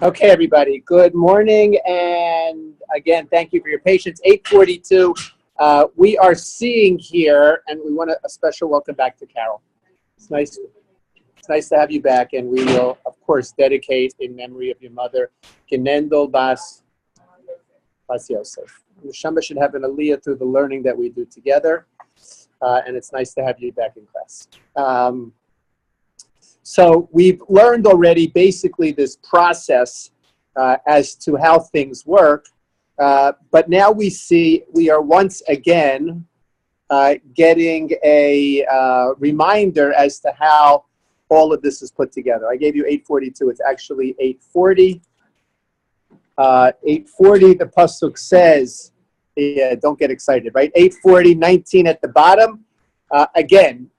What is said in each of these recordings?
Okay, everybody. Good morning, and again, thank you for your patience. 8:42. We are seeing here, and we want a special welcome back to Carol. It's nice. It's nice to have you back, and we will, of course, dedicate in memory of your mother, Genendel Bas Yosef. The Shema should have an aliyah through the learning that we do together, and it's nice to have you back in class. So we've learned already basically this process as to how things work, but now we are once again getting a reminder as to how all of this is put together. I gave you 8:42. It's actually 8:40. 8:40, the pasuk says, don't get excited, right? 8:40, 19 at the bottom. Again,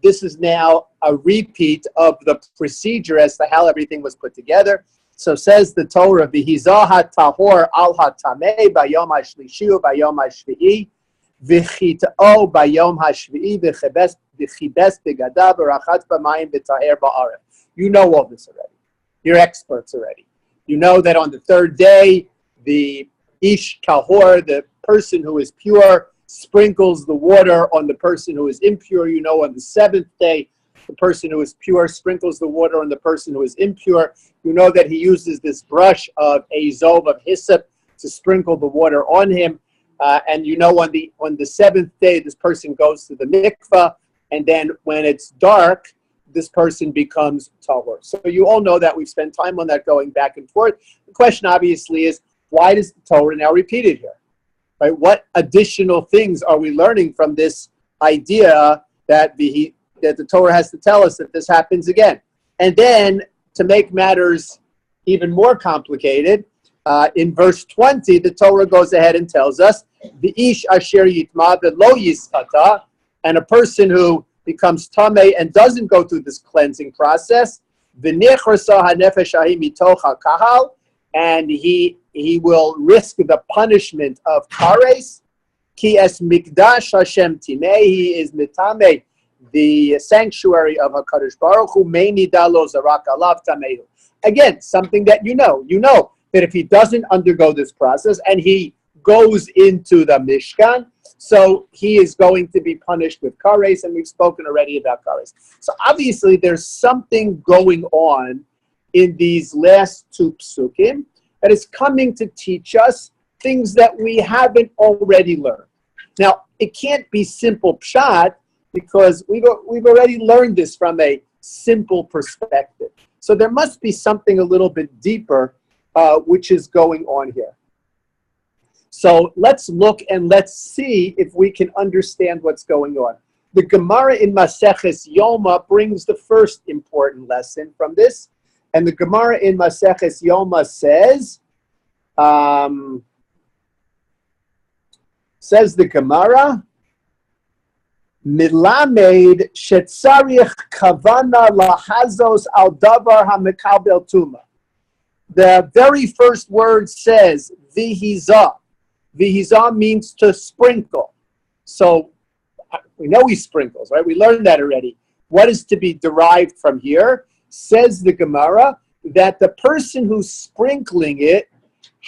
this is now a repeat of the procedure as to how everything was put together. So says the Torah, V'hizah ha'tahor al ha'tameh bayom ha'shlishi bayom ha'shvi'i v'chit'o bayom ha'shvi'i v'chibes b'gadav v'rachatz b'mayim v'taher ba'aref. You know all this already. You're experts already. You know that on the third day, the ish kahor, the person who is pure, sprinkles the water on the person who is impure. You know, on the seventh day, the person who is pure sprinkles the water on the person who is impure. You know that he uses this brush of azov, of hyssop, to sprinkle the water on him. And you know on the seventh day, this person goes to the mikvah, and then when it's dark, this person becomes tahor. So you all know that. We've spent time on that going back and forth. The question obviously is, why does the Torah now repeat it here? Right? What additional things are we learning from this idea that the Torah has to tell us that this happens again? And then, to make matters even more complicated, in verse 20, the Torah goes ahead and tells us, the ish asher yitma v'lo yiskata, and a person who becomes tameh and doesn't go through this cleansing process, v'nichrasa hanefesh ahi mitoch hakahal, and he will risk the punishment of kares. Ki es mikdash Hashem timeh, he is mitame, the sanctuary of HaKadosh Baruch Hu, meini dalo zarak alav tamehu. Again, something that you know that if he doesn't undergo this process and he goes into the Mishkan, so he is going to be punished with kares, and we've spoken already about kares. So obviously there's something going on in these last two psukim that is coming to teach us things that we haven't already learned. Now, it can't be simple pshat because we've already learned this from a simple perspective. So there must be something a little bit deeper which is going on here. So let's look and let's see if we can understand what's going on. The Gemara in Maseches Yoma brings the first important lesson from this. And the Gemara in Maseches Yoma says, the Gemara, Milamed shetzarich kavana lahazos al davar hamekabel tuma. The very first word says vihizah. Vihizah means to sprinkle. So we know he sprinkles, right? We learned that already. What is to be derived from here? Says the Gemara that the person who's sprinkling it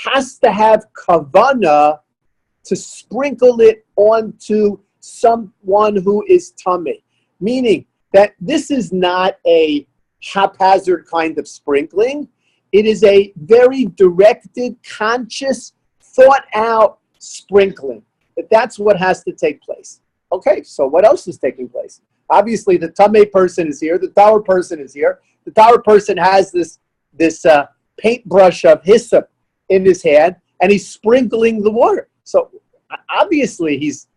has to have kavana to sprinkle it onto someone who is tameh. Meaning that this is not a haphazard kind of sprinkling. It is a very directed, conscious, thought out sprinkling. That's what has to take place. Okay, so what else is taking place? Obviously, the tameh person is here. The tahor person is here. The tahor person has this paintbrush of hyssop in his hand, and he's sprinkling the water. So obviously, he's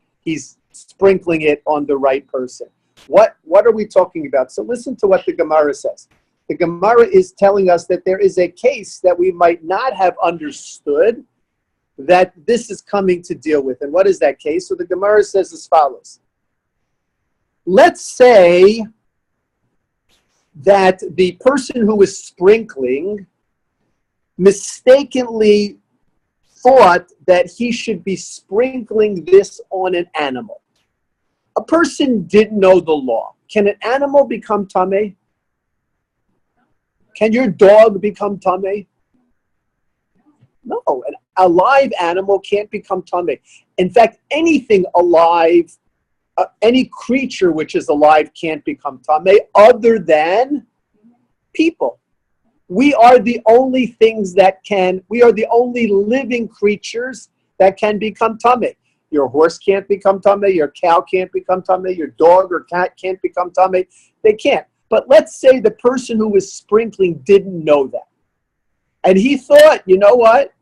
sprinkling it on the right person. What are we talking about? So listen to what the Gemara says. The Gemara is telling us that there is a case that we might not have understood that this is coming to deal with. And what is that case? So the Gemara says as follows. Let's say that the person who is sprinkling mistakenly thought that he should be sprinkling this on an animal. A person didn't know the law. Can an animal become tameh? Can your dog become tameh? No, a live animal can't become tameh. In fact, anything alive, any creature which is alive can't become tameh other than people. We are the only things that can, we are the only living creatures that can become tameh. Your horse can't become tameh, your cow can't become tameh, your dog or cat can't become tameh. They can't. But let's say the person who was sprinkling didn't know that. And he thought, you know what?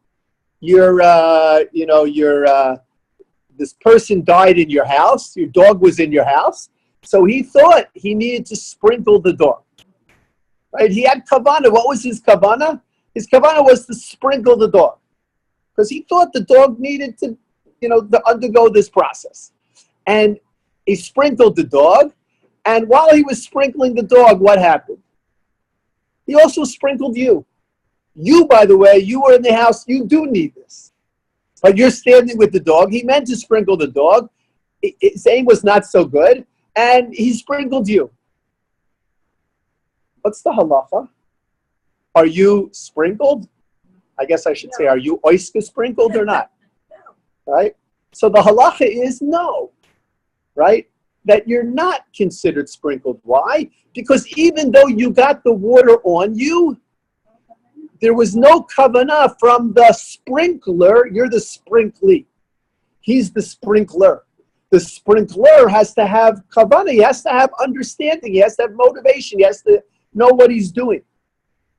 This person died in your house, your dog was in your house, so he thought he needed to sprinkle the dog. Right? He had kavanah. What was his kavanah? His kavanah was to sprinkle the dog. Because he thought the dog needed to, to undergo this process. And he sprinkled the dog. And while he was sprinkling the dog, what happened? He also sprinkled you. You, by the way, you were in the house. You do need this. But you're standing with the dog. He meant to sprinkle the dog. His aim was not so good. And he sprinkled you. What's the halacha? Are you sprinkled? I guess I should say, are you oyster sprinkled or not? Right? So the halacha is no. Right? That you're not considered sprinkled. Why? Because even though you got the water on you, there was no kavanah from the sprinkler. You're the sprinklee. He's the sprinkler. The sprinkler has to have kavanah. He has to have understanding. He has to have motivation. He has to know what he's doing.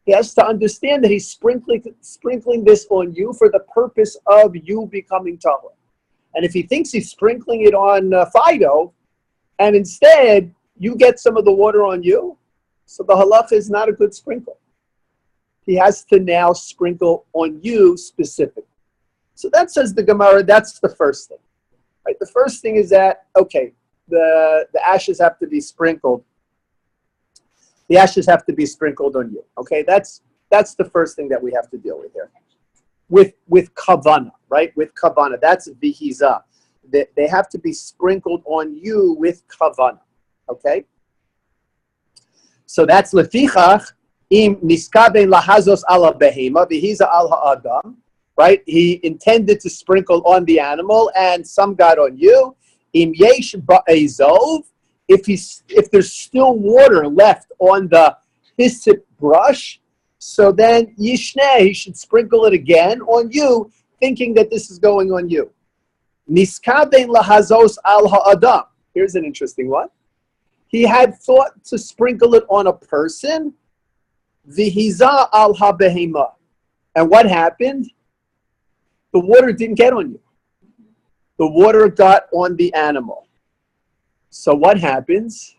He has to understand that he's sprinkling this on you for the purpose of you becoming tahor. And if he thinks he's sprinkling it on Fido, and instead you get some of the water on you, so the halacha is not a good sprinkle. He has to now sprinkle on you specifically. So that says the Gemara, that's the first thing. Right? The first thing is that, okay, the ashes have to be sprinkled. The ashes have to be sprinkled on you. Okay, that's the first thing that we have to deal with here. With kavanah, right? With kavanah, that's vihizah. They have to be sprinkled on you with kavanah. Okay. So that's lefichach im niskaben lahazos ala behema vihizah al ha'adam. Right? He intended to sprinkle on the animal, and some got on you. Im yesh ba'ezov. If there's still water left on the hyssop brush, so then yishneh, he should sprinkle it again on you, thinking that this is going on you. Niskaben lahazos al ha'adam. Here's an interesting one. He had thought to sprinkle it on a person, vihizah al ha'behema. And what happened? The water didn't get on you. The water got on the animal. So what happens?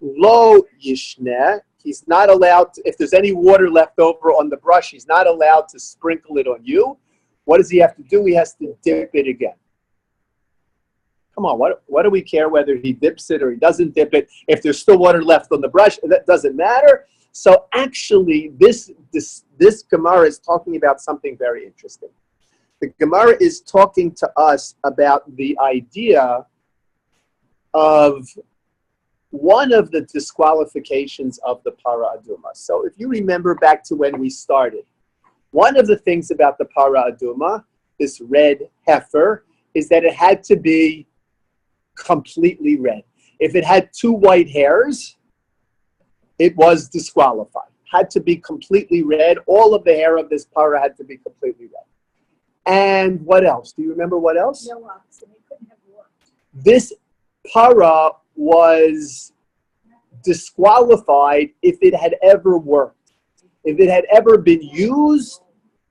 Lo yishneh. He's not allowed to, if there's any water left over on the brush, he's not allowed to sprinkle it on you. What does he have to do? He has to dip it again. Come on, what do we care whether he dips it or he doesn't dip it? If there's still water left on the brush, that doesn't matter. So actually, this Gemara is talking about something very interesting. The Gemara is talking to us about the idea of one of the disqualifications of the para aduma. So if you remember back to when we started, one of the things about the para aduma, this red heifer, is that it had to be completely red. If it had two white hairs, it was disqualified. Had to be completely red. All of the hair of this para had to be completely red. And what else? Do you remember what else? No oxen. It couldn't have worked. This para was disqualified if it had ever worked. If it had ever been used,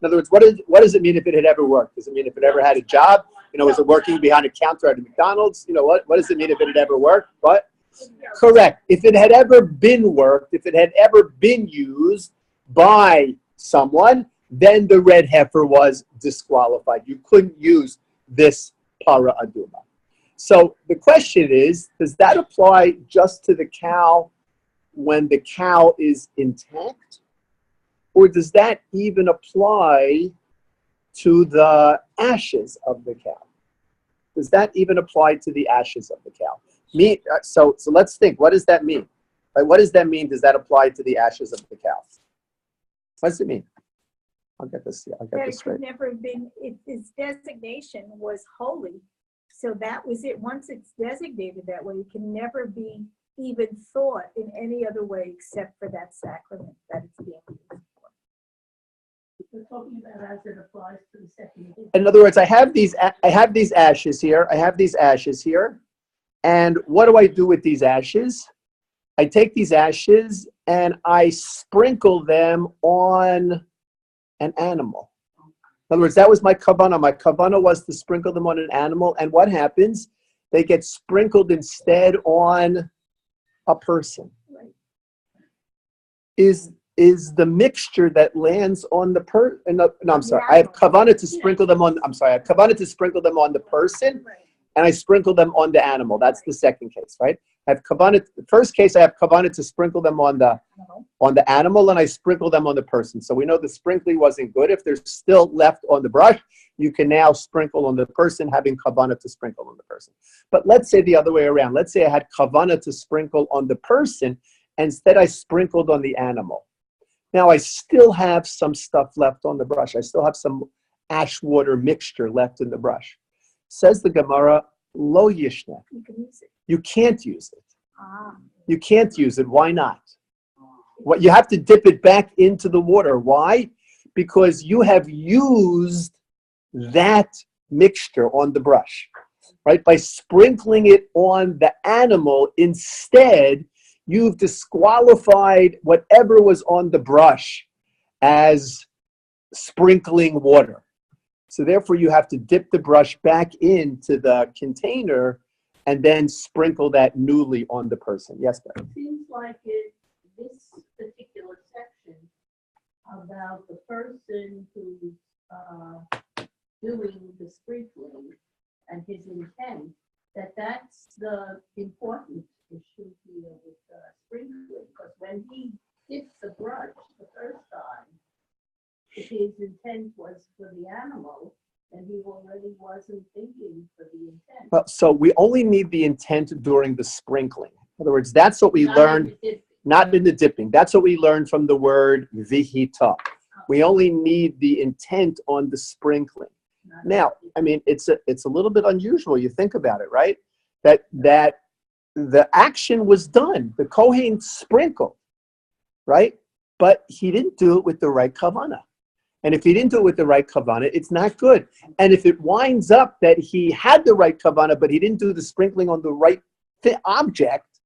in other words, what does it mean if it had ever worked? Does it mean if it ever had a job? Was it working behind a counter at a McDonald's? What does it mean if it had ever worked? What? Correct. If it had ever been worked, if it had ever been used by someone, then the red heifer was disqualified. You couldn't use this para aduma. So the question is, does that apply just to the cow when the cow is intact? Or does that even apply to the ashes of the cow? Does that even apply to the ashes of the cow? So let's think, what does that mean? What does that mean? Does that apply to the ashes of the cow? What does it mean? I'll get this. Yeah, I'll get That this it could straight. never have been, its designation was holy. So that was it. Once it's designated that way, it can never be even thought in any other way except for that sacrament that it's being used for. We're talking about as it applies to the second edition. In other words, I have these ashes here. I have these ashes here. And what do I do with these ashes? I take these ashes and I sprinkle them on an animal. In other words, that was my kavanah. My kavanah was to sprinkle them on an animal. And what happens? They get sprinkled instead on a person. Right. Is the mixture that lands on the no, I'm sorry. I have kavanah to sprinkle them on. I'm sorry. I have kavanah to sprinkle them on the person, and I sprinkle them on the animal. That's the second case, right? I have kavanah. The first case, I have kavanah to sprinkle them on the animal, and I sprinkle them on the person. So we know the sprinkling wasn't good. If there's still left on the brush, you can now sprinkle on the person, having kavanah to sprinkle on the person. But let's say the other way around. Let's say I had kavanah to sprinkle on the person, and instead I sprinkled on the animal. Now I still have some stuff left on the brush. I still have some ash water mixture left in the brush. Says the Gemara, lo yishna. You can use it. You can't use it. Ah. You can't use it. Why not? What you have to dip it back into the water. Why? Because you have used that mixture on the brush, right? By sprinkling it on the animal instead, you've disqualified whatever was on the brush as sprinkling water. So therefore, you have to dip the brush back into the container and then sprinkle that newly on the person. Yes, Barry? It seems like this particular section about the person who's doing the sprinkling and his intent, that's the important issue here with sprinkling, because when he dipped the brush the first time, if his intent was for the animal, then he already wasn't thinking for the intent. Well, so we only need the intent during the sprinkling. In other words, that's what we learned, not in the dipping. That's what we learned from the word vihita. We only need the intent on the sprinkling. Now, I mean, it's a little bit unusual. You think about it, right? That the action was done. The Kohen sprinkled, right? But he didn't do it with the right kavanah. And if he didn't do it with the right kavanah, it's not good. And if it winds up that he had the right kavanah, but he didn't do the sprinkling on the right object,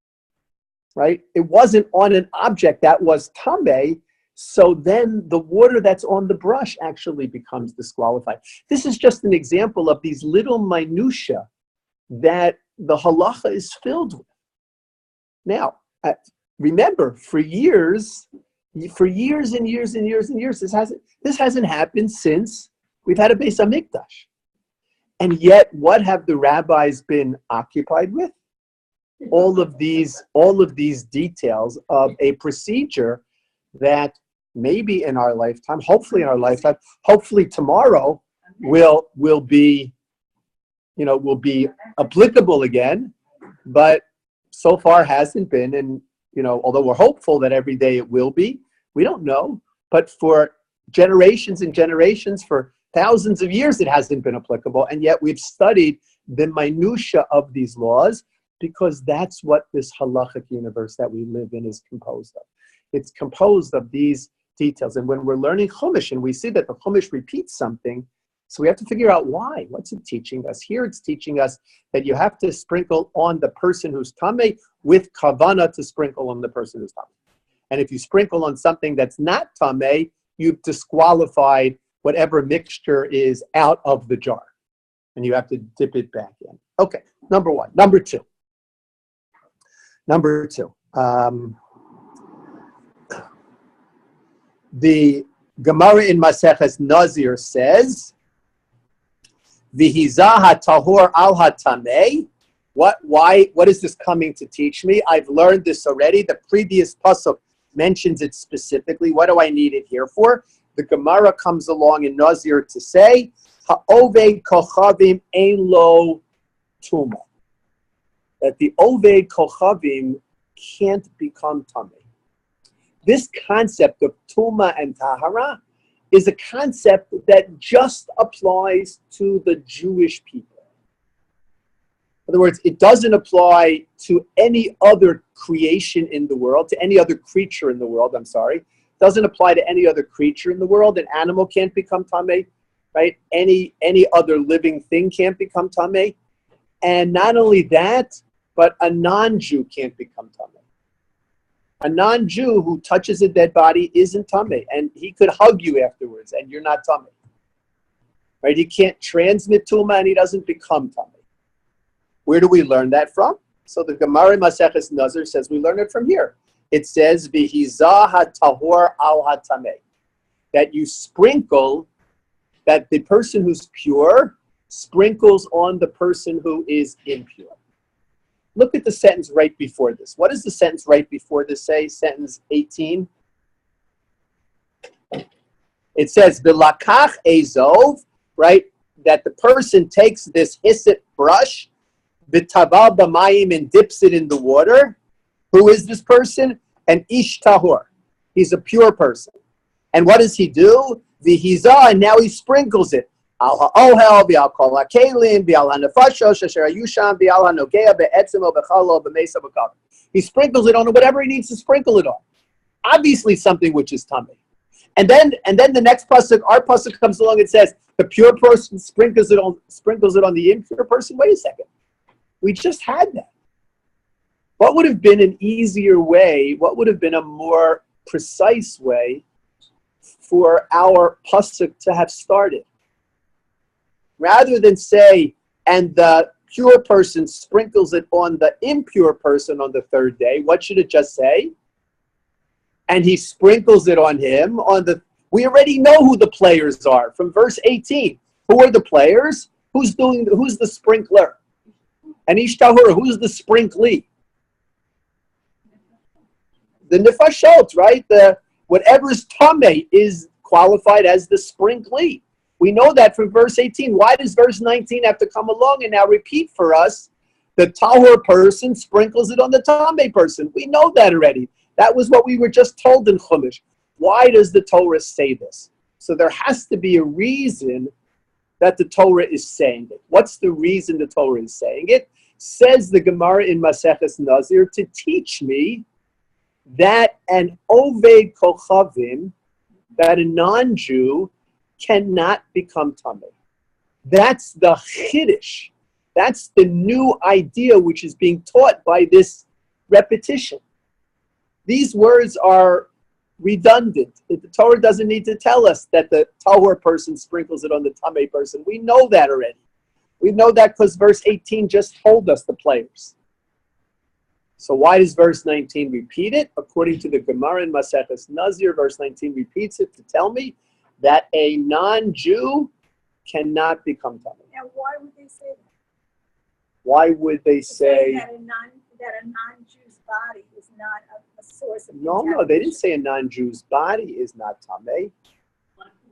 right? It wasn't on an object that was tameh, so then the water that's on the brush actually becomes disqualified. This is just an example of these little minutia that the halacha is filled with. Now, remember, for years and years, this hasn't happened since we've had a Beis Hamikdash. And yet, what have the rabbis been occupied with? All of these details of a procedure that maybe in our lifetime, hopefully in our lifetime, hopefully tomorrow will be applicable again, but so far hasn't been. And although we're hopeful that every day it will be, we don't know. But for generations and generations, for thousands of years, it hasn't been applicable. And yet we've studied the minutia of these laws because that's what this halachic universe that we live in is composed of. It's composed of these details. And when we're learning Chumash and we see that the Chumash repeats something, so we have to figure out why. What's it teaching us? Here it's teaching us that you have to sprinkle on the person who's tameh with kavanah to sprinkle on the person who's tameh. And if you sprinkle on something that's not tameh, you've disqualified whatever mixture is out of the jar. And you have to dip it back in. Okay, number one. Number two. The Gemara in Maseches Nazir says, V'hizah ha-tahor al ha-tameh. What is this coming to teach me? I've learned this already. The previous pasuk mentions it specifically. What do I need it here for? The Gemara comes along in Nazir to say, Ha'oved kochavim ein lo tuma. That the oved kochavim can't become tameh. This concept of tuma and tahara is a concept that just applies to the Jewish people. In other words, it doesn't apply to any other creation in the world, to any other creature in the world, I'm sorry. It doesn't apply to any other creature in the world. An animal can't become tameh, right? Any other living thing can't become tameh. And not only that, but a non-Jew can't become tameh. A non-Jew who touches a dead body isn't tameh, and he could hug you afterwards, and you're not tameh. Right? He can't transmit tumah, and he doesn't become tameh. Where do we learn that from? So the Gemara in Maseches Nazir says we learn it from here. It says v'hizah hatahor al hatameh, that you sprinkle, that the person who's pure sprinkles on the person who is impure. Look at the sentence right before this. What does the sentence right before this say? Sentence 18. It says, "V'lakach ezov," right? That the person takes this hyssop brush, v'taval b'mayim, and dips it in the water. Who is this person? An ish tahor. He's a pure person. And what does he do? V'hizah, and now he sprinkles it. Al ha'ohel, v'al kol ha'kelim, v'al ha'nefashos, asher hayusham, v'al ha'nogea, be'etzem, be'chalo, be'mesa, be'kav. He sprinkles it on whatever he needs to sprinkle it on. Obviously something which is tummy. And then the next pasuk, our pasuk comes along and says, the pure person sprinkles it on the impure person. Wait a second. We just had that. What would have been an easier way, what would have been a more precise way for our pasuk to have started? Rather than say, and the pure person sprinkles it on the impure person on the third day, what should it just say? And he sprinkles it on him on the... We already know who the players are from verse 18. Who are the players? Who's the sprinkler? And Ishtahur, who's the sprinkly? The nefashot, right? Whatever's tameh is qualified as the sprinkly. We know that from verse 18. Why does verse 19 have to come along and now repeat for us? The tahor person sprinkles it on the tameh person. We know that already. That was what we were just told in Chumash. Why does the Torah say this? So there has to be a reason that the Torah is saying it. What's the reason the Torah is saying it? Says the Gemara in Maseches Nazir, to teach me that an Oved Kochavim, that a non-Jew, cannot become tameh. That's the chiddush. That's the new idea which is being taught by this repetition. These words are redundant. The Torah doesn't need to tell us that the tahor person sprinkles it on the tameh person. We know that already. We know that because verse 18 just told us the players. So why does verse 19 repeat it? According to the Gemara in Maseches Nazir, verse 19 repeats it to tell me that a non-Jew cannot become tameh. Now, why would they say that? Why would they say... That a non-Jew's body is not a source of No, they didn't say a non-Jew's body is not tameh.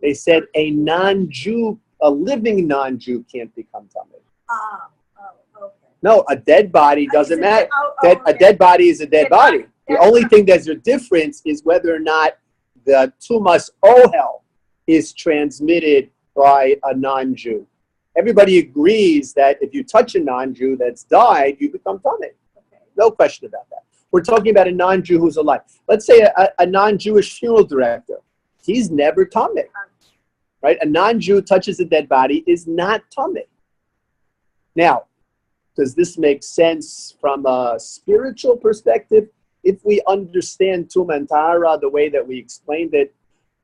They said a non-Jew, a living non-Jew can't become tameh. Okay. No, a dead body doesn't matter. Okay. A dead body is a dead body. The only thing that's a difference is whether or not the tumas ohel is transmitted by a non-Jew. Everybody agrees that if you touch a non-Jew that's died, you become tameh. Okay. No question about that. We're talking about a non-Jew who's alive. Let's say a non-Jewish funeral director. He's never tameh. Right? A non-Jew touches a dead body is not tameh. Now, does this make sense from a spiritual perspective? If we understand Tumah and Tahara the way that we explained it,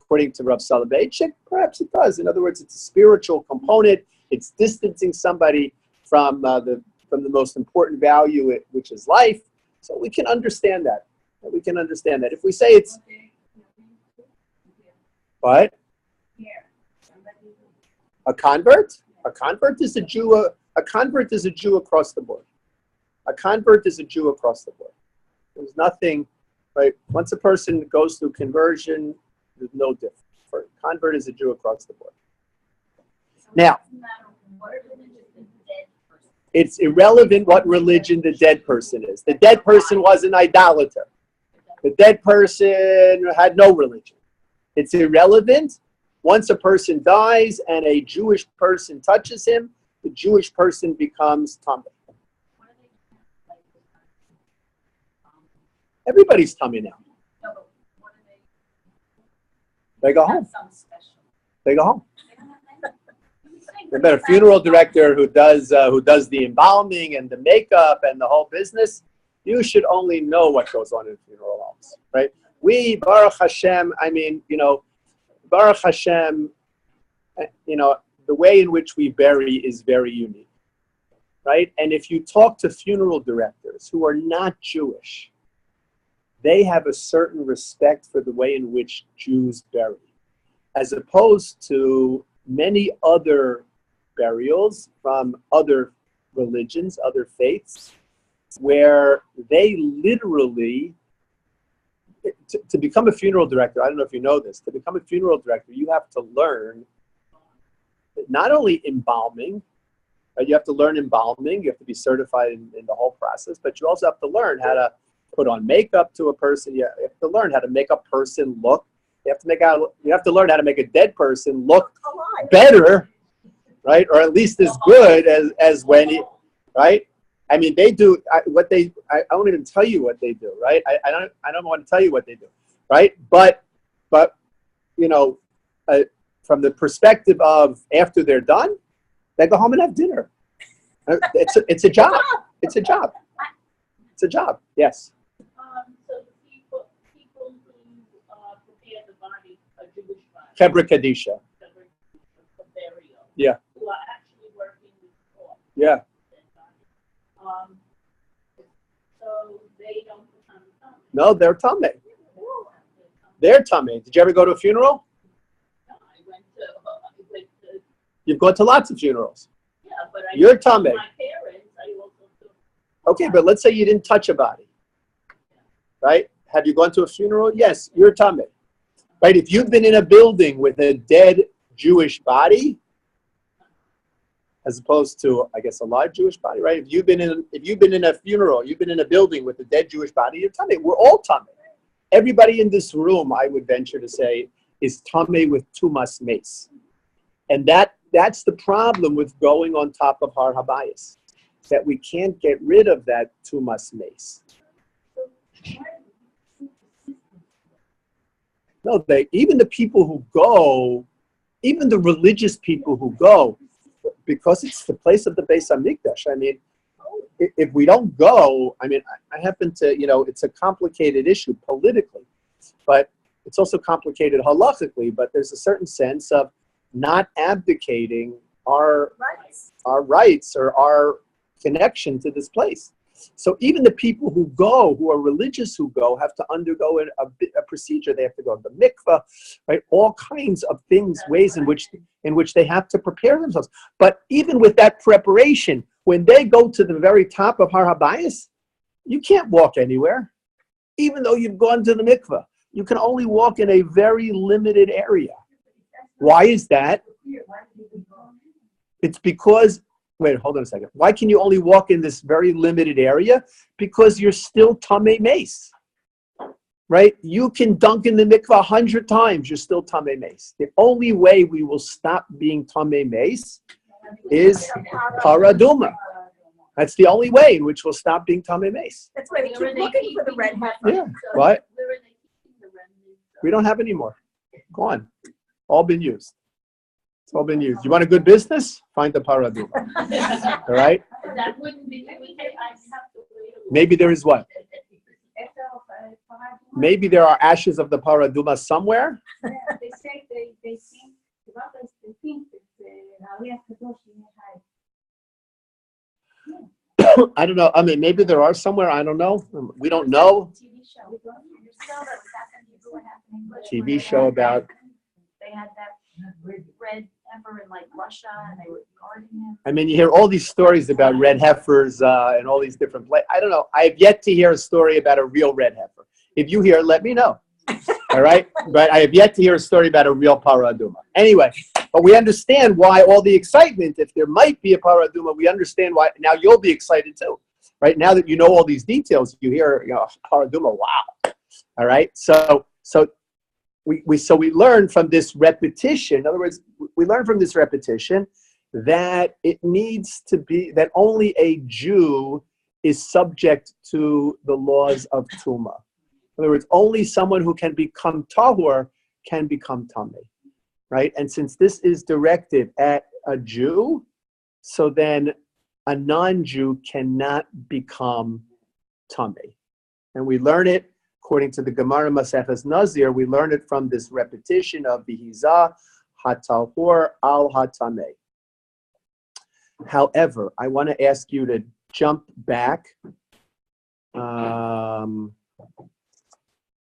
according to Rav Soloveitchik, perhaps it does. In other words, it's a spiritual component. It's distancing somebody from the most important value, which is life. So we can understand that. We can understand that. If we say it's what? A convert? A convert is a Jew. A convert is a Jew across the board. A convert is a Jew across the board. There's nothing, right? Once a person goes through conversion, there's no difference. For convert is a Jew across the board. Now, it's irrelevant what religion the dead person is. The dead person was an idolater. The dead person had no religion. It's irrelevant once a person dies and a Jewish person touches him, the Jewish person becomes tummy. Everybody's tummy now. They go home. They go home. They got a funeral director who does the embalming and the makeup and the whole business. You should only know what goes on in funeral homes, right? We, Baruch Hashem, Baruch Hashem, the way in which we bury is very unique, right? And if you talk to funeral directors who are not Jewish, they have a certain respect for the way in which Jews bury, as opposed to many other burials from other religions, other faiths, where they literally, to become a funeral director, I don't know if you know this, to become a funeral director, you have to learn not only embalming, right? You have to learn embalming, you have to be certified in the whole process, but you also have to learn how to put on makeup to a person. You have to learn how to make a person look. You have to learn how to make a dead person look better, right? Or at least as good as when he, right? I mean, they do I won't even tell you what they do, right? I don't want to tell you what they do, right? But from the perspective of after they're done, they go home and have dinner. It's a job. It's a job. It's a job. Yes. So people who prepare the body, a Jewish body, Chebra Kadisha. for burial, Yeah. who are actually working with corpse. Yeah. So they don't become tummy. No, they're tummy. They're tummy. Did you ever go to a funeral? No, I went to You've gone to lots of funerals. yeah, but I You're went to tummy. my parents, I also took. Okay, but let's say you didn't touch a body, right? Have you gone to a funeral? Yes, you're tummy, right? If you've been in a building with a dead Jewish body, as opposed to, I guess, a live Jewish body, right? If you've been in a funeral, you've been in a building with a dead Jewish body, you're tummy. We're all tummy. Everybody in this room, I would venture to say, is tummy with tumas mace, and that's the problem with going on top of Har Habayis, that we can't get rid of that tumas mace. No, even the people who go, even the religious people who go, because it's the place of the Beis Hamikdash. I mean, if we don't go, I mean, I happen to, it's a complicated issue politically, but it's also complicated halachically, but there's a certain sense of not abdicating our rights or our connection to this place. So even the people who go, who are religious who go, have to undergo a procedure. They have to go to the mikveh, right? All kinds of things, ways in which they have to prepare themselves. But even with that preparation, when they go to the very top of Har Habayis, you can't walk anywhere. Even though you've gone to the mikveh, you can only walk in a very limited area. Why is that? It's because, wait, hold on a second. Why can you only walk in this very limited area? Because you're still tamei mace, right? You can dunk in the mikveh 100 times, you're still tamei mace. The only way we will stop being tamei mace is paraduma. That's the only way in which we'll stop being tamei mace. That's why they keep looking for the red heifer. Yeah, what? Where are they keeping the remnants? We don't have any more. Gone. All been used. It's all been used. You want a good business? Find the paraduma. All right? That wouldn't be, I have to wait. Maybe there is what? Maybe there are ashes of the paraduma somewhere. They say they think the rabbis think that I don't know. I mean, maybe there are somewhere. I don't know. We don't know. TV show about. They had that red heifer in like Russia, and they were guarding him. I mean, you hear all these stories about red heifers and all these different places. I don't know. I have yet to hear a story about a real red heifer. If you hear, let me know. All right? But I have yet to hear a story about a real paraduma. Anyway, but we understand why all the excitement. If there might be a paraduma, we understand why. Now you'll be excited too. Right? Now that you know all these details, you hear, paraduma, wow. All right? So we learn from this repetition. In other words, we learn from this repetition that it needs to be that only a Jew is subject to the laws of Tuma. In other words, only someone who can become tahor can become tamei, right? And since this is directed at a Jew, so then a non-Jew cannot become tamei. And we learn it, according to the Gemara Maseches Nazir, we learn it from this repetition of V'hizah hatahor al hatamei. However, I want to ask you to jump back.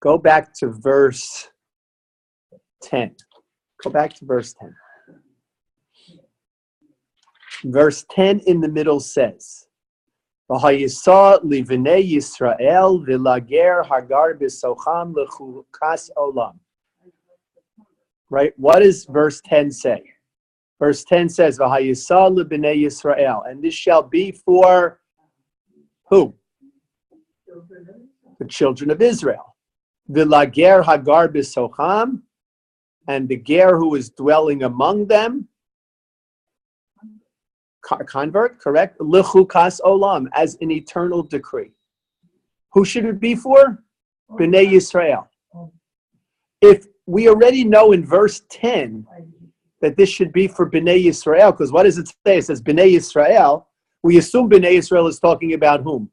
Go back to verse 10. Go back to verse 10. Verse 10 in the middle says, V'hayisa livnei Yisrael v'lager hagar b'socham lechukas olam. Right? What does verse 10 say? Verse 10 says, V'hayisa livnei Yisrael. And this shall be for who? The children of Israel. V'lager hagar b'socham. And the ger who is dwelling among them, convert, correct? Lechukas olam, as an eternal decree. Who should it be for? Bnei Yisrael. If we already know in verse 10 that this should be for Bnei Yisrael, because what does it say? It says Bnei Yisrael. We assume Bnei Yisrael is talking about whom?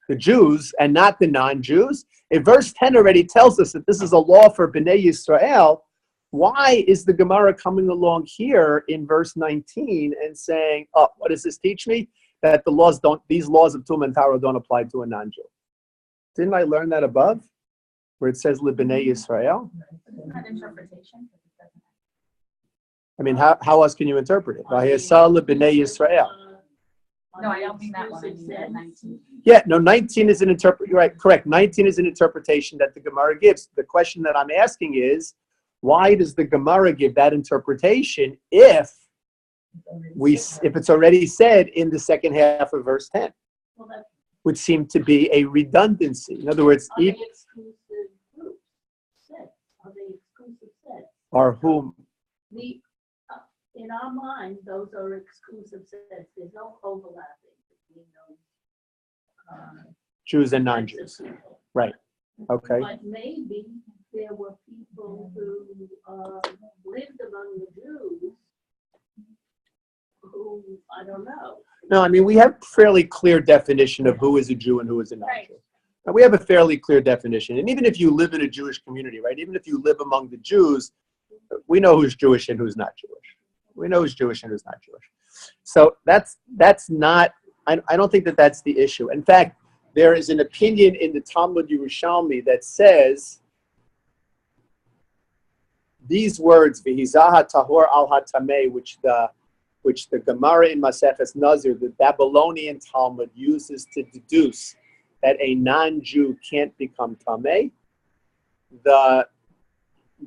The Jews and not the non-Jews. If verse 10 already tells us that this is a law for Bnei Yisrael, why is the Gemara coming along here in verse 19 and saying, oh, what does this teach me? That these laws of Tum and Tara don't apply to a non-Jew. Didn't I learn that above? Where it says Bnei Yisrael? Not interpretation. I mean, how else can you interpret it? Vayasal Bnei Yisrael. No, I don't mean that one. I mean 19. Yeah, no, 19 is an interpretation. Right, correct. 19 is an interpretation that the Gemara gives. The question that I'm asking is, why does the Gemara give that interpretation if it's already said in the second half of verse 10? Well, that Would seem to be a redundancy. In other words, are they exclusive groups? Sets? Are they exclusive sets? or whom? In our mind, those are exclusive sets. There's no overlapping between those. Jews and types of non-Jews. people. Right. Okay. But maybe there were people who lived among the Jews who, I don't know. No, I mean, we have fairly clear definition of who is a Jew and who is a non-Jew. And we have a fairly clear definition. And even if you live in a Jewish community, right, even if you live among the Jews, we know who's Jewish and who's not Jewish. We know who's Jewish and who's not Jewish. So that's not, I don't think that that's the issue. In fact, there is an opinion in the Talmud Yerushalmi that says these words, V'hizah tahor al hatamei, which the Gemara in Maseches Nazir, the Babylonian Talmud, uses to deduce that a non-Jew can't become tamei.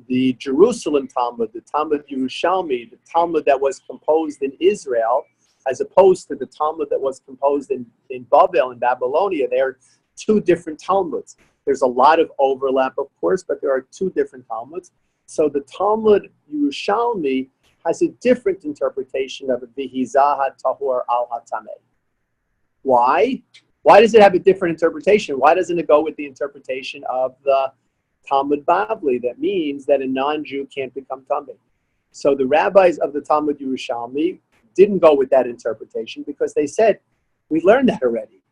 The Jerusalem Talmud, the Talmud Yerushalmi, the Talmud that was composed in Israel, as opposed to the Talmud that was composed in Babel, in Babylonia, there are two different Talmuds. There's a lot of overlap, of course, but there are two different Talmuds. So the Talmud Yerushalmi has a different interpretation of V'hizah tahor al hatamei. Why? Why does it have a different interpretation? Why doesn't it go with the interpretation of the Talmud Bavli that means that a non-Jew can't become tamei? So the rabbis of the Talmud Yerushalmi didn't go with that interpretation because they said, we learned that already.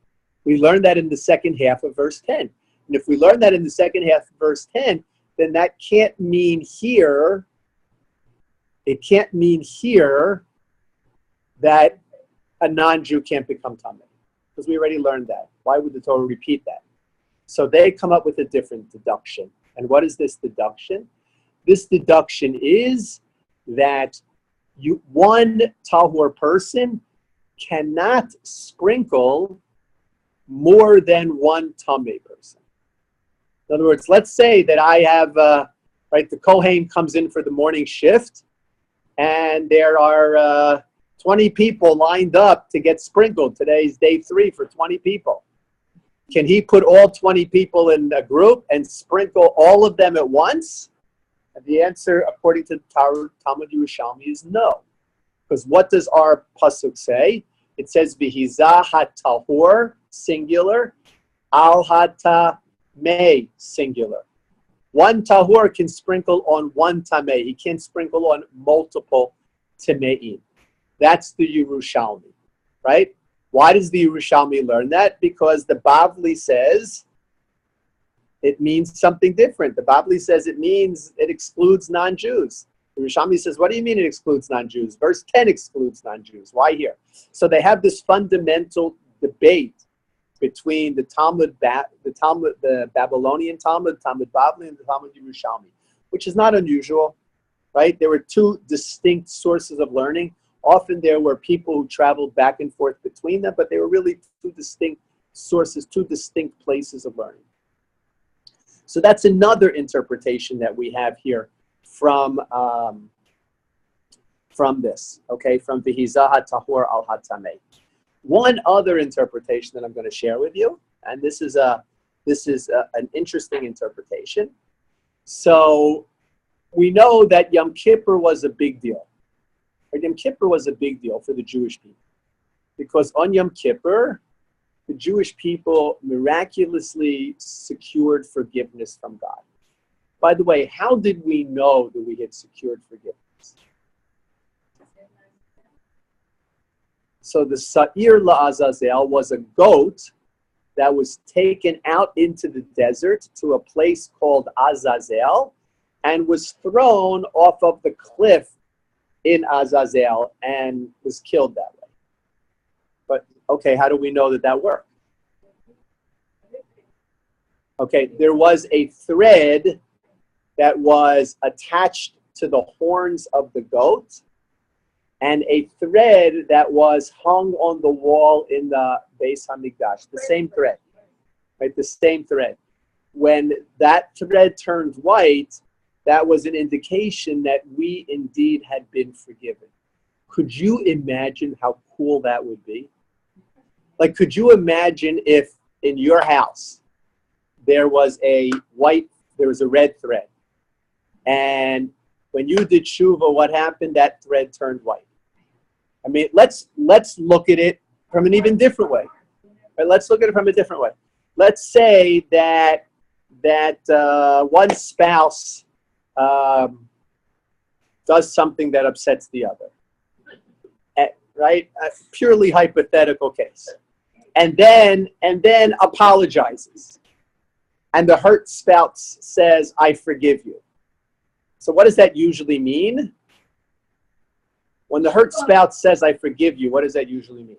We learned that in the second half of verse 10. And if we learn that in the second half of verse 10, then that can't mean here, it can't mean here that a non-Jew can't become tamei. Because we already learned that. Why would the Torah repeat that? So they come up with a different deduction. And what is this deduction? This deduction is that one tahor person cannot sprinkle more than one tamei person. In other words, let's say that I have, the Kohen comes in for the morning shift, and there are 20 people lined up to get sprinkled. Today's day 3 for 20 people. Can he put all 20 people in a group and sprinkle all of them at once? And the answer, according to Talmud Yerushalmi, is no. Because what does our pasuk say? It says, V'hizah ha-tahor, singular, al ha-tameh, singular. One tahor can sprinkle on one tameh. He can't sprinkle on multiple tameim. That's the Yerushalmi, right? Why does the Yerushalmi learn that? Because the Bavli says it means something different. The Bavli says it means it excludes non-Jews. The Yerushalmi says, what do you mean it excludes non-Jews? Verse 10 excludes non-Jews. Why here? So they have this fundamental debate between the Babylonian Talmud, Talmud Bavli, and the Talmud Yerushalmi, which is not unusual, right? There were two distinct sources of learning. Often there were people who traveled back and forth between them, but they were really two distinct sources, two distinct places of learning. So that's another interpretation that we have here from this, okay, from V'hizah ha-tahor al ha-tameh. One other interpretation that I'm going to share with you, and this is an interesting interpretation. So we know that Yom Kippur was a big deal. Yom Kippur was a big deal for the Jewish people because on Yom Kippur, the Jewish people miraculously secured forgiveness from God. By the way, how did we know that we had secured forgiveness? So the Sa'ir La'azazel was a goat that was taken out into the desert to a place called Azazel and was thrown off of the cliff in Azazel and was killed that way. But, okay, how do we know that that worked? Okay, there was a thread that was attached to the horns of the goat and a thread that was hung on the wall in the Beis HaMikdash, the same thread, right? The same thread. When that thread turned white, that was an indication that we indeed had been forgiven. Could you imagine how cool that would be? Like, could you imagine if in your house there was a red thread, and when you did tshuva, what happened? That thread turned white. I mean, let's look at it from an even different way. Right? Let's look at it from a different way. Let's say that one spouse does something that upsets the other, right? A purely hypothetical case, and then apologizes, and the hurt spouse says, "I forgive you." So what does that usually mean? When the hurt spouse says, "I forgive you," what does that usually mean?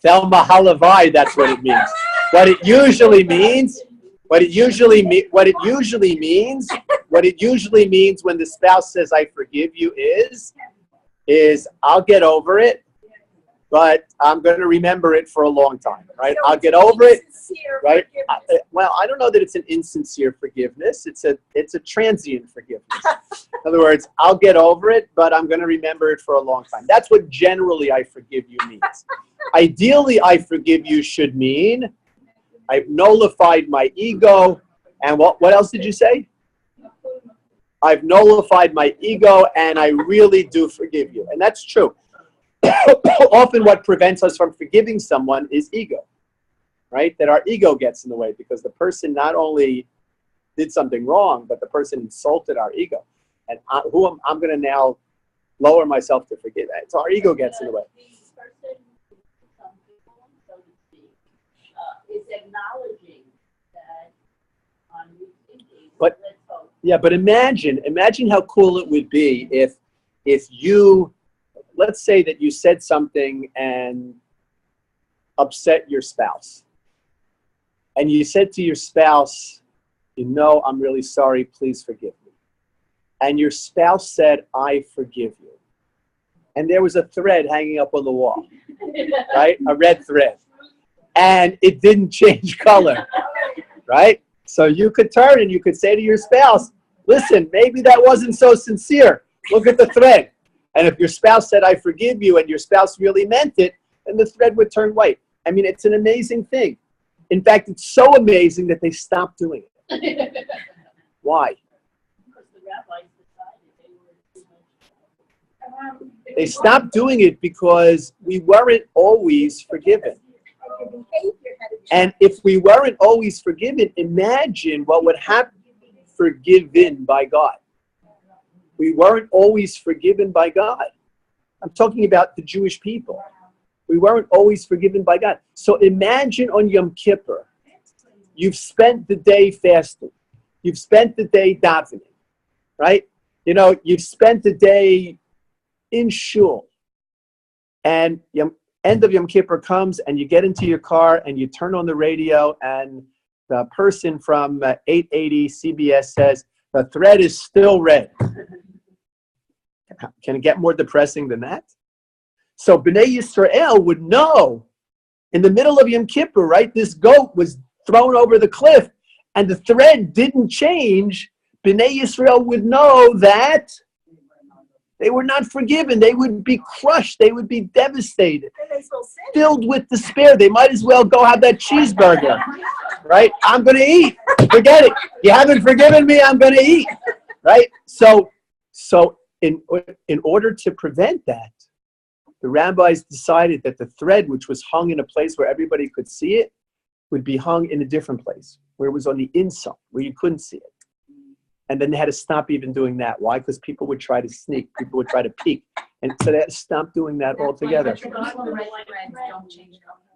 Thelma Halavai, that's what it means. What it usually means when the spouse says, "I forgive you," is I'll get over it, but I'm going to remember it for a long time, right? I'll get over it, right? Well, I don't know that it's an insincere forgiveness. It's a transient forgiveness. In other words, I'll get over it, but I'm going to remember it for a long time. That's what generally "I forgive you" means. Ideally, "I forgive you" should mean I've nullified my ego. And what else did you say? I've nullified my ego and I really do forgive you. And that's true. Often what prevents us from forgiving someone is ego, right? That our ego gets in the way because the person not only did something wrong, but the person insulted our ego. And I'm going to now lower myself to forgive that. So our ego gets in the way. The person, some people, so to speak, is acknowledging that on your thinking. But yeah, but imagine how cool it would be if you, let's say that you said something and upset your spouse. And you said to your spouse, "I'm really sorry, please forgive me." And your spouse said, "I forgive you." And there was a thread hanging up on the wall, right? A red thread. And it didn't change color, right? So you could turn and you could say to your spouse, "Listen, maybe that wasn't so sincere. Look at the thread." And if your spouse said, I forgive you, and your spouse really meant it, then the thread would turn white. I mean, it's an amazing thing. In fact, it's so amazing that they stopped doing it. Why? Because the rabbis decided they were too much. They stopped doing it because we weren't always forgiven. And your behavior had to change. And if we weren't always forgiven, imagine what would happen forgiven by God. We weren't always forgiven by God. I'm talking about the Jewish people. We weren't always forgiven by God. So imagine on Yom Kippur, you've spent the day fasting. You've spent the day davening, right? You know, you've spent the day in shul. And end of Yom Kippur comes and you get into your car and you turn on the radio and the person from 880 CBS says, the thread is still red. Can it get more depressing than that? So Bnei Yisrael would know in the middle of Yom Kippur, right? This goat was thrown over the cliff and the thread didn't change. Bnei Yisrael would know that they were not forgiven. They would be crushed. They would be devastated, Then they still sin. filled with despair. They might as well go have that cheeseburger, right? I'm going to eat. Forget it. You haven't forgiven me. I'm going to eat, right? So in order to prevent that, the rabbis decided that the thread, which was hung in a place where everybody could see it, would be hung in a different place, where it was on the inside, where you couldn't see it. And then they had to stop even doing that. Why? Because people would try to sneak. People would try to peek. And so they had to stop doing that altogether.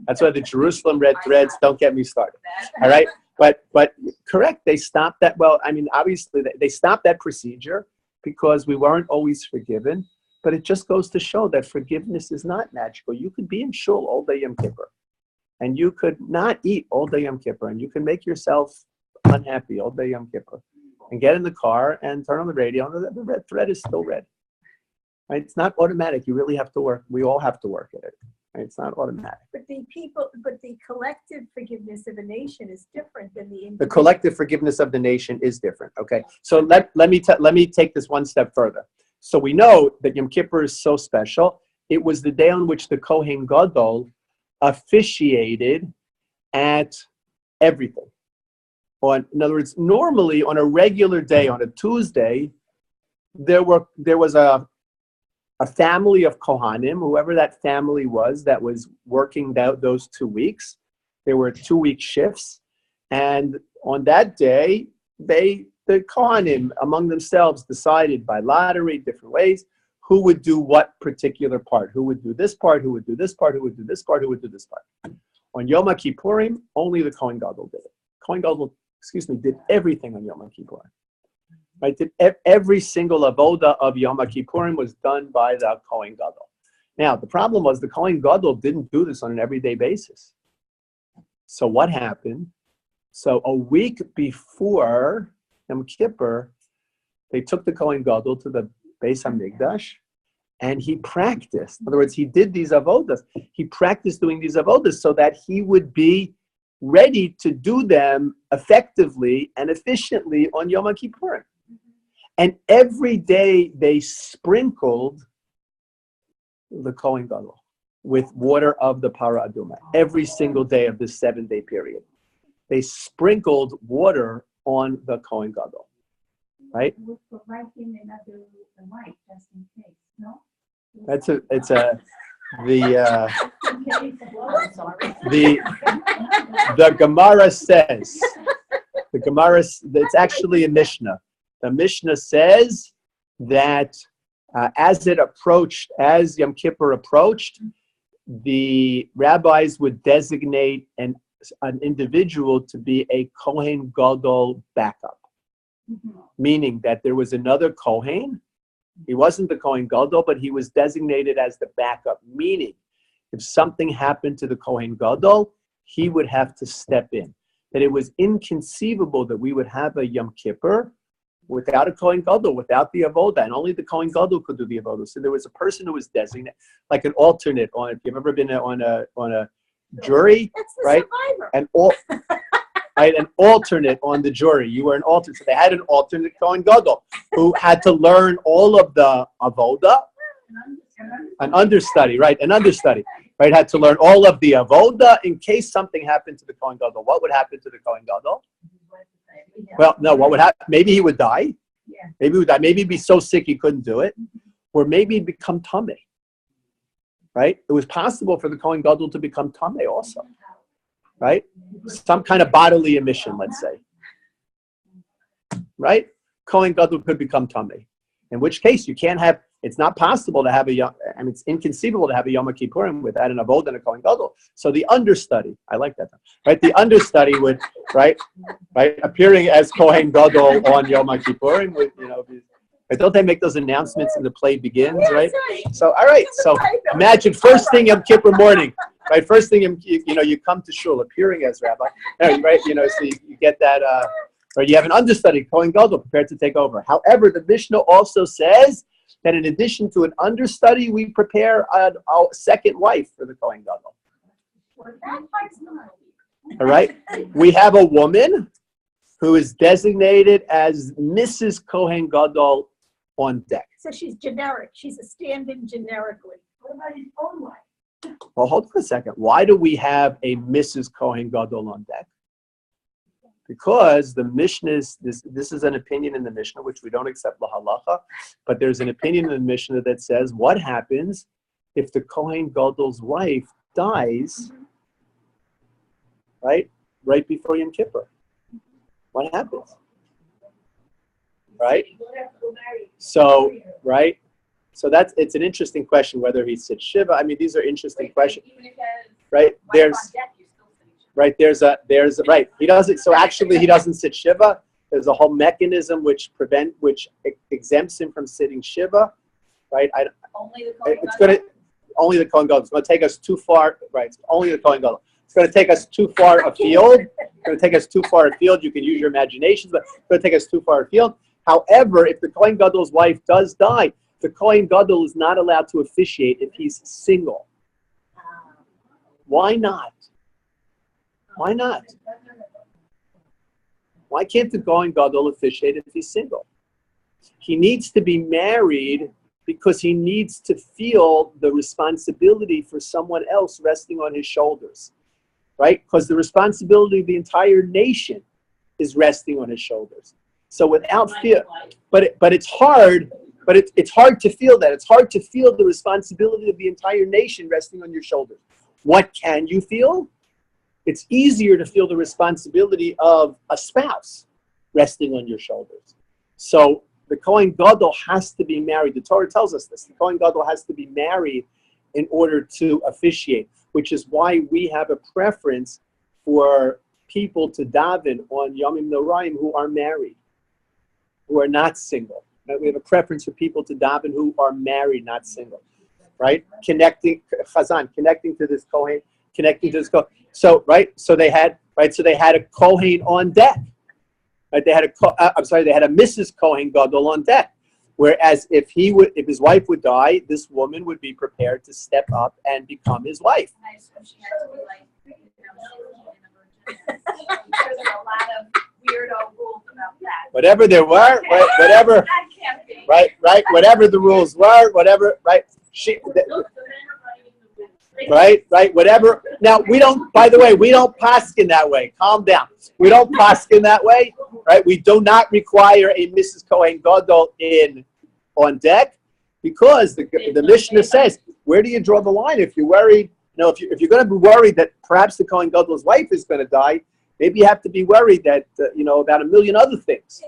That's why the Jerusalem red threads, don't get me started. All right? But correct, they stopped that. Well, I mean, obviously, they stopped that procedure because we weren't always forgiven. But it just goes to show that forgiveness is not magical. You could be in shul all day Yom Kippur. And you could not eat all day Yom Kippur. And you can make yourself unhappy all day Yom Kippur. And get in the car and turn on the radio. And the red thread is still red. Right? It's not automatic. You really have to work. We all have to work at it. Right? It's not automatic. But the collective forgiveness of a nation is different than the individual. The collective forgiveness of the nation is different. Okay. So let me take this one step further. So we know that Yom Kippur is so special. It was the day on which the Kohen Gadol officiated at everything. In other words, normally on a regular day, on a Tuesday, there was a family of Kohanim, whoever that family was, that was working those 2 weeks. There were 2-week shifts. And on that day, the Kohanim among themselves decided by lottery, different ways, who would do what particular part. Who would do this part, who would do this part, who would do this part, who would do this part. On Yom Kippurim, only the Kohen Gadol did it. Kohen Gadol, did everything on Yom Kippurim. Right? Every single avoda of Yom Kippurim was done by the Kohen Gadol. Now, the problem was the Kohen Gadol didn't do this on an everyday basis. So what happened? So a week before Yom Kippur, they took the Kohen Gadol to the Beis HaMikdash, and he practiced. In other words, he did these avodas. He practiced doing these avodas so that he would be ready to do them effectively and efficiently on Yom Kippurim. And every day they sprinkled the Kohen Gadol with water of the Para Aduma. Every single day of this 7-day period. They sprinkled water on the Kohen Gadol. Right? We'll put right in another white just in case, no? The Gemara says, it's actually a Mishnah. The Mishnah says that as Yom Kippur approached, the rabbis would designate an individual to be a Kohen Gadol backup. Mm-hmm. Meaning that there was another Kohen. He wasn't the Kohen Gadol, but he was designated as the backup. Meaning, if something happened to the Kohen Gadol, he would have to step in. That it was inconceivable that we would have a Yom Kippur without a Kohen Gadol, without the avoda, and only the Kohen Gadol could do the avoda. So there was a person who was designated, like an alternate on. If you've ever been on a jury, That's the right? survivor. An alternate on the jury. You were an alternate. So they had an alternate Kohen Gadol who had to learn all of the avoda An understudy, right? An understudy, right? Had to learn all of the avoda in case something happened to the Kohen Gadol. What would happen to the Kohen Gadol? Well, no, what would happen? Maybe he would die. Maybe he would die. Maybe he'd be so sick he couldn't do it. Or maybe he'd become tameh, right? It was possible for the Kohen Gadol to become tameh also, right? Some kind of bodily emission, let's say, right? Kohen Gadol could become tameh. In which case, you can't have. It's not possible to have it's inconceivable to have a Yom Kippurim without an Avod and a Kohen Gadol. So the understudy, I like that, right? The understudy would, right, appearing as Kohen Gadol on Yom Kippurim would, don't they make those announcements and the play begins, right? So, all right, so imagine first thing Yom Kippur morning, right? First thing, you come to shul appearing as rabbi, right? So you get that, or you have an understudy, Kohen Gadol, prepared to take over. However, the Mishnah also says that in addition to an understudy, we prepare a second wife for the Kohen Gadol. All right? We have a woman who is designated as Mrs. Kohen Gadol on deck. So she's generic. She's a stand-in generically. What about his own wife? Well, hold on a second. Why do we have a Mrs. Kohen Gadol on deck? Because the Mishnah is, this is an opinion in the Mishnah, which we don't accept la halacha, but there's an opinion in the Mishnah that says, what happens if the Kohen Gadol's wife dies, right before Yom Kippur? What happens? Right? So, right? So it's an interesting question whether he sits Shiva. I mean, these are interesting questions. Right? He doesn't. So actually, he doesn't sit Shiva. There's a whole mechanism which exempts him from sitting Shiva, right? Only the Kohen Gadol. It's going to take us too far, right? It's only the Kohen Gadol. It's going to take us too far afield. It's going to take us too far afield. You can use your imaginations, but it's going to take us too far afield. However, if the Kohen Gadol's wife does die, the Kohen Gadol is not allowed to officiate if he's single. Why not? Why not? Why can't the Kohen Gadol officiate if he's single? He needs to be married because he needs to feel the responsibility for someone else resting on his shoulders, right? Because the responsibility of the entire nation is resting on his shoulders. So without fear, but it's hard. But it's hard to feel that. It's hard to feel the responsibility of the entire nation resting on your shoulders. What can you feel? It's easier to feel the responsibility of a spouse resting on your shoulders. So the Kohen Gadol has to be married. The Torah tells us this. The Kohen Gadol has to be married in order to officiate, which is why we have a preference for people to daven on Yomim Noraim who are married, who are not single. Right? We have a preference for people to daven who are married, not single. Right? Connecting to this Kohen, So they had a Kohen on deck. Right? They had a Mrs. Kohen Gadol on deck. Whereas if his wife would die, this woman would be prepared to step up and become his wife. There's a lot of weirdo rules about that. Whatever there were, whatever. That can't be. Whatever the rules were, whatever. Now, we don't paskin that way. Calm down. We don't paskin that way, right? We do not require a Mrs. Kohen Gadol on deck because the Mishnah says, where do you draw the line? If you're worried, if you're going to be worried that perhaps the Kohen Gadol's wife is going to die, maybe you have to be worried that, about a million other things.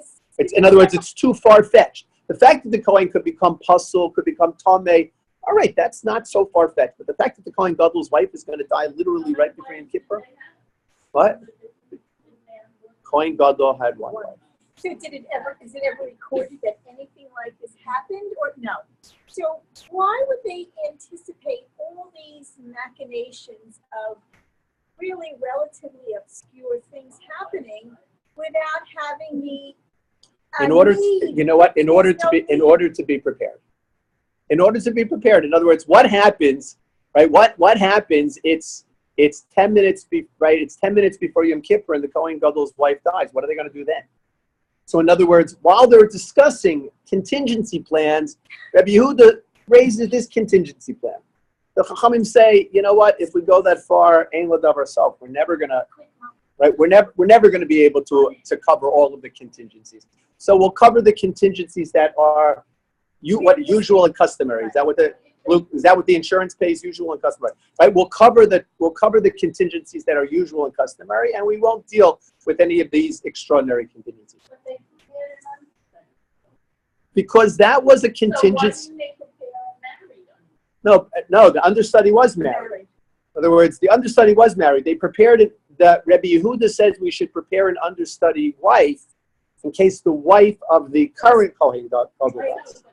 In other words, it's too far-fetched. The fact that the Kohen could become pasul, could become tameh, all right, that's not so far-fetched. But the fact that the Kohen Gadol's wife is going to die literally right before Yom Kippur, what? Kohen Gadol had one wife. So is it ever recorded that anything like this happened or no? So why would they anticipate all these machinations of really relatively obscure things happening without having the in order to be prepared. In order to be prepared. In other words, what happens, right? What happens? It's 10 minutes It's 10 minutes before Yom Kippur and the Kohen Gadol's wife dies. What are they going to do then? So in other words, while they're discussing contingency plans, Rabbi Yehuda raises this contingency plan. The Chachamim say, you know what? If we go that far, ein l'davar ourselves, we're never gonna, right? We're never gonna be able to cover all of the contingencies. So we'll cover the contingencies that are what usual and customary. Is that what the insurance pays? Usual and customary, right? We'll cover the contingencies that are usual and customary, and we won't deal with any of these extraordinary contingencies. Because that was a contingency. No, the understudy was married. In other words, the understudy was married. They prepared it. The Rebbe Yehuda says we should prepare an understudy wife in case the wife of the current Kohen dies.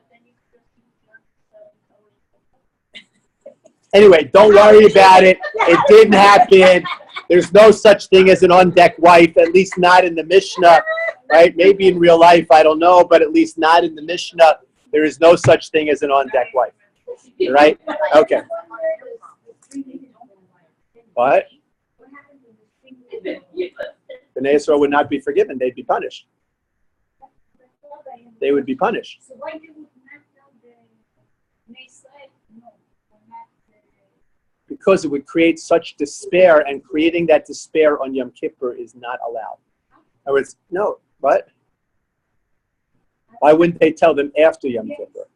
Anyway, don't worry about it. It didn't happen. There's no such thing as an on-deck wife, at least not in the Mishnah, right? Maybe in real life, I don't know, but at least not in the Mishnah. There is no such thing as an on-deck wife, right? Okay. What? Bnei Yisrael would not be forgiven. They'd be punished. They would be punished. So why did we not tell the Bnei Israel? No, we're not. Because it would create such despair, and creating that despair on Yom Kippur is not allowed. In other words, no, what? Why wouldn't they tell them after Yom Kippur?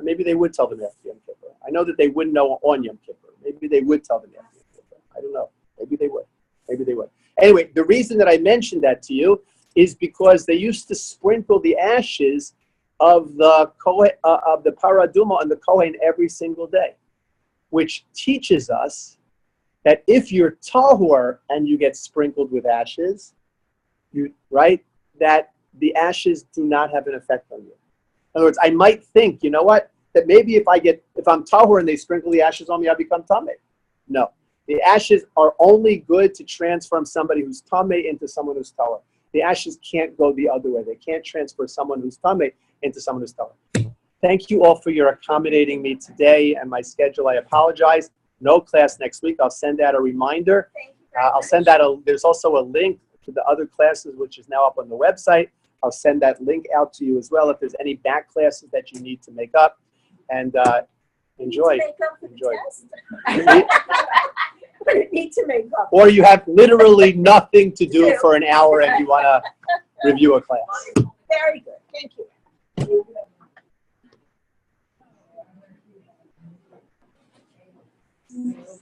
Maybe they would tell them after Yom Kippur. I know that they wouldn't know on Yom Kippur. Maybe they would tell them after Yom Kippur. I don't know. Maybe they would. Maybe they would. Anyway, the reason that I mentioned that to you is because they used to sprinkle the ashes of the paraduma on the Kohen every single day, which teaches us that if you're tahor and you get sprinkled with ashes, that the ashes do not have an effect on you. In other words, I might think, you know what, that maybe if I'm tahor and they sprinkle the ashes on me, I become tameh. No, the ashes are only good to transform somebody who's tameh into someone who's tahor. The ashes can't go the other way. They can't transfer someone who's tameh into someone who's tahor. Thank you all for your accommodating me today and my schedule. I apologize. No class next week. I'll send out a reminder. I'll send out there's also a link to the other classes, which is now up on the website. I'll send that link out to you as well if there's any back classes that you need to make up. And enjoy. Enjoy. Need to make up. Or you have literally nothing to do for an hour and you want to review a class. Very good. Thank you. Yes.